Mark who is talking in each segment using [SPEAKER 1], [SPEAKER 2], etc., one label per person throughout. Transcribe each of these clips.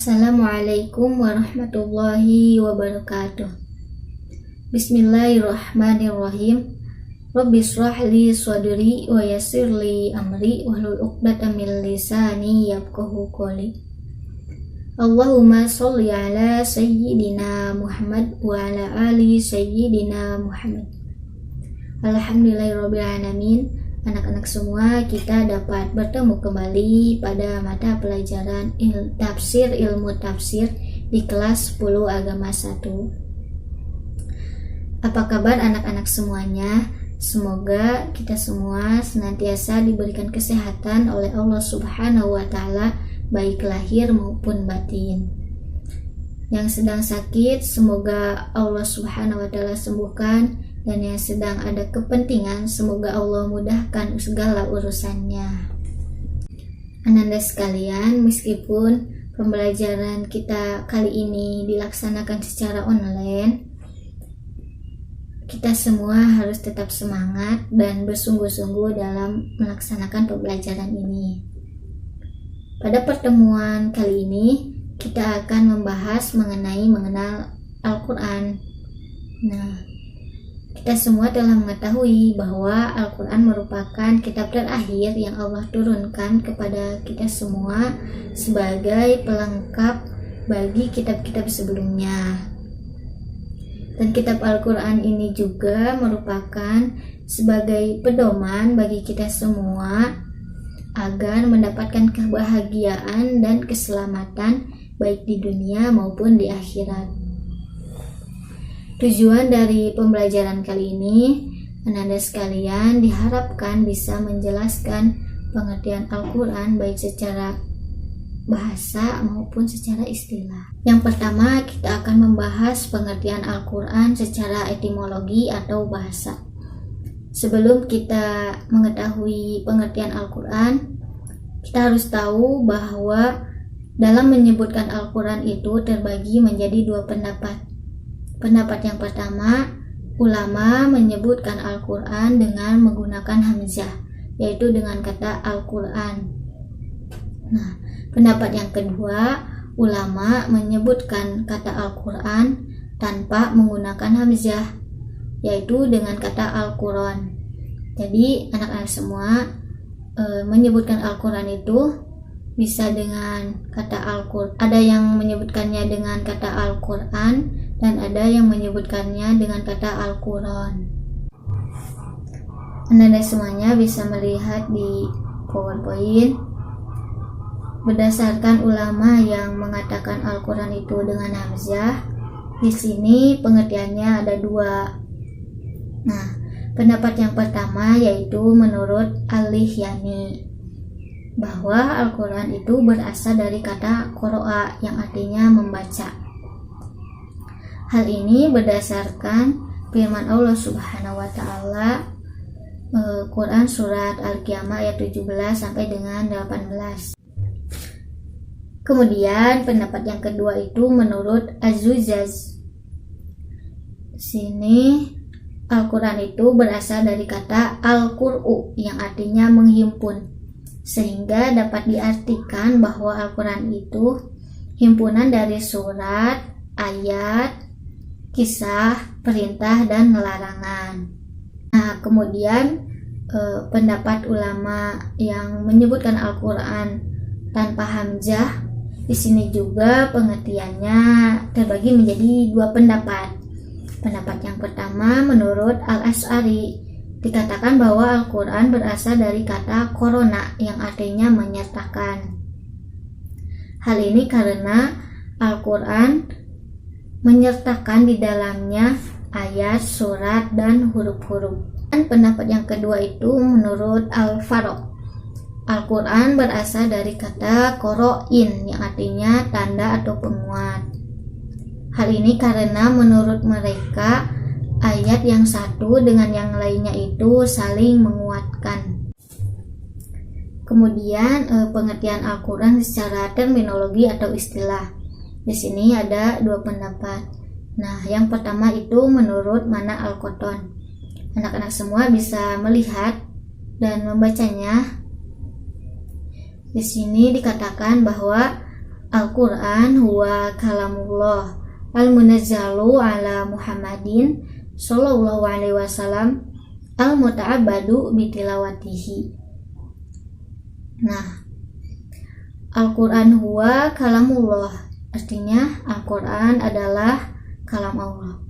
[SPEAKER 1] Assalamualaikum warahmatullahi wabarakatuh. Bismillahirrahmanirrahim. Rabbi shrah li sadri wa yassir li amri wahlul 'uqdatam min lisani yafqahu qawli. Allahumma sholli ala sayyidina Muhammad wa ala ali sayyidina Muhammad. Alhamdulillahirabbil alamin. Anak-anak semua, kita dapat bertemu kembali pada mata pelajaran ilmu tafsir di kelas 10 agama 1. Apa kabar anak-anak semuanya? Semoga kita semua senantiasa diberikan kesehatan oleh Allah Subhanahu wa taala, baik lahir maupun batin. Yang sedang sakit, semoga Allah Subhanahu wa taala sembuhkan, dan yang sedang ada kepentingan, semoga Allah mudahkan segala urusannya. Ananda sekalian, meskipun pembelajaran kita kali ini dilaksanakan secara online, kita semua harus tetap semangat dan bersungguh-sungguh dalam melaksanakan pembelajaran ini. Pada pertemuan kali ini, kita akan membahas mengenal Al-Quran. Kita semua telah mengetahui bahwa Al-Quran merupakan kitab terakhir yang Allah turunkan kepada kita semua sebagai pelengkap bagi kitab-kitab sebelumnya. Dan kitab Al-Quran ini juga merupakan sebagai pedoman bagi kita semua agar mendapatkan kebahagiaan dan keselamatan baik di dunia maupun di akhirat. Tujuan dari pembelajaran kali ini, Ananda sekalian diharapkan bisa menjelaskan pengertian Al-Quran baik secara bahasa maupun secara istilah. Yang pertama, kita akan membahas pengertian Al-Quran secara etimologi atau bahasa. Sebelum kita mengetahui pengertian Al-Quran, kita harus tahu bahwa dalam menyebutkan Al-Quran itu terbagi menjadi dua pendapat. Pendapat yang pertama, ulama menyebutkan Al-Quran dengan menggunakan hamzah, yaitu dengan kata Al-Quran. Pendapat yang kedua, ulama menyebutkan kata Al-Quran tanpa menggunakan hamzah, yaitu dengan kata Al-Quran. Jadi anak-anak semua menyebutkan Al-Quran itu bisa dengan kata Al-Quran. Ada yang menyebutkannya dengan kata Al-Quran dan ada yang menyebutkannya dengan kata Al-Quran. Anda semuanya bisa melihat di PowerPoint. Berdasarkan ulama yang mengatakan Al-Quran itu dengan hamzah, di sini pengertiannya ada dua. Pendapat yang pertama yaitu menurut Al-Lihyani, bahwa Al-Quran itu berasal dari kata qoro'a yang artinya membaca. Hal ini berdasarkan firman Allah Subhanahu wa taala Quran surat Al-Qiyamah ayat 17 sampai dengan 18. Kemudian pendapat yang kedua itu menurut Az-Zujjaj. Sini Al-Quran itu berasal dari kata Al-Qur'u yang artinya menghimpun, sehingga dapat diartikan bahwa Al-Quran itu himpunan dari surat, ayat, kisah, perintah, dan larangan. Kemudian pendapat ulama yang menyebutkan Al-Quran tanpa hamzah, di sini juga pengertiannya terbagi menjadi dua pendapat. Pendapat yang pertama menurut Al-Asy'ari, dikatakan bahwa Al-Quran berasal dari kata korona yang artinya menyertakan. Hal ini karena Al-Quran menyertakan di dalamnya ayat, surat, dan huruf-huruf. Dan pendapat yang kedua itu menurut Al-Faroq, Al-Quran berasal dari kata qoro'in yang artinya tanda atau penguat. Hal ini karena menurut mereka ayat yang satu dengan yang lainnya itu saling menguatkan. Kemudian pengertian Al-Quran secara terminologi atau istilah. Di sini ada dua pendapat. Yang pertama itu menurut Mana Al-Qotton. Anak-anak semua bisa melihat dan membacanya. Di sini dikatakan bahwa Al-Quran huwa kalamullah al-munazzalu ala Muhammadin sallallahu alaihi wasallam al-muta'abbadu bitilawatihi. Nah, Al-Quran huwa kalamullah, artinya Al-Quran adalah kalam Allah.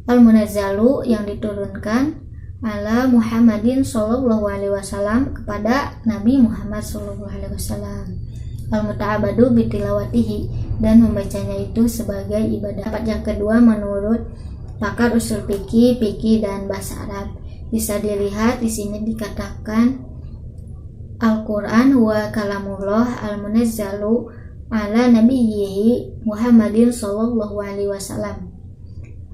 [SPEAKER 1] Al-munazzalu, yang diturunkan, ala Muhammadin sallallahu alaihi wasallam, kepada Nabi Muhammad sallallahu alaihi wasallam. Al-muta'abbadu bitilawatihi, dan membacanya itu sebagai ibadah. Pendapat yang kedua menurut pakar usul fikih dan bahasa Arab. Bisa dilihat di sini dikatakan Al-Quran huwa kalamullah al-munazzalu ala nabiyyihi Muhammadin sallallahu alaihi wasallam.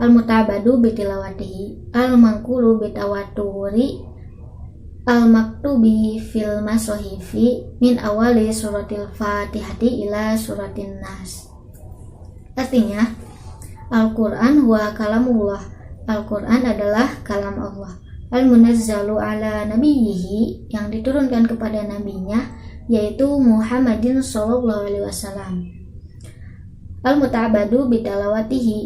[SPEAKER 1] Al-muta'abbadu bitilawatihi al-manqulu bitawaturi al-maktubi fil masohifi min awali suratil fatihati ila suratin nas. Artinya, Al-Quran huwa kalamullah, Al-Quran adalah kalam Allah. Al-munazzalu ala nabiyyihi, yang diturunkan kepada nabinya, yaitu Muhammadin sallallahu alaihi wasallam. Al-muta'abbadu bitilawatihi,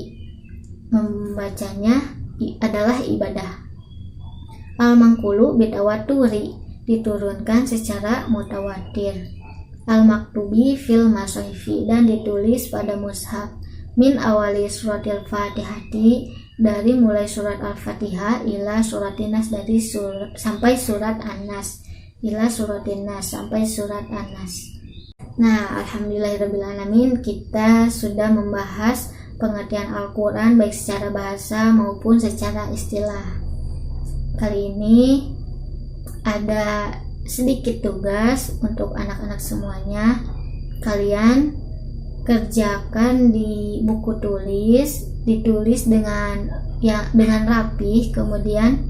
[SPEAKER 1] membacanya adalah ibadah. Al-manqulu bitawaturi, diturunkan secara mutawatir. Al-maktubi fil masohifi, dan ditulis pada mushaf. Min awali suratil fatihati, dari mulai surat Al-Fatihah, ila suratin nas, dari sampai surat An-Nas, ila suratin nas, sampai surat An-Nas. Nah, alhamdulillahirrabbilalamin, kita sudah membahas pengertian Al-Quran baik secara bahasa maupun secara istilah. Kali ini ada sedikit tugas untuk anak-anak semuanya. Kalian kerjakan di buku tulis, ditulis dengan rapih. Kemudian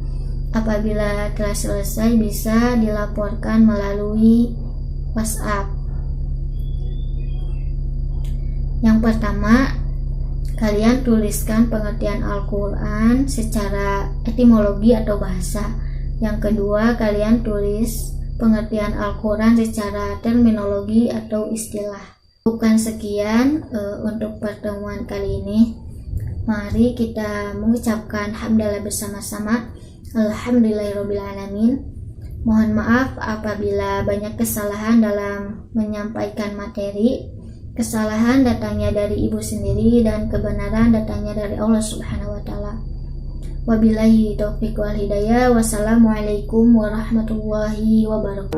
[SPEAKER 1] apabila telah selesai bisa dilaporkan melalui WhatsApp. Yang pertama, kalian tuliskan pengertian Al-Quran secara etimologi atau bahasa. Yang kedua, kalian tulis pengertian Al-Quran secara terminologi atau istilah. Bukan sekian untuk pertemuan kali ini. Mari kita mengucapkan hamdalah bersama-sama. Alhamdulillahirrabbilalamin. Mohon maaf apabila banyak kesalahan dalam menyampaikan materi. Kesalahan datangnya dari ibu sendiri dan kebenaran datangnya dari Allah Subhanahu wa taala. Wabillahi taufiq wal hidayah. Wassalamualaikum warahmatullahi wabarakatuh.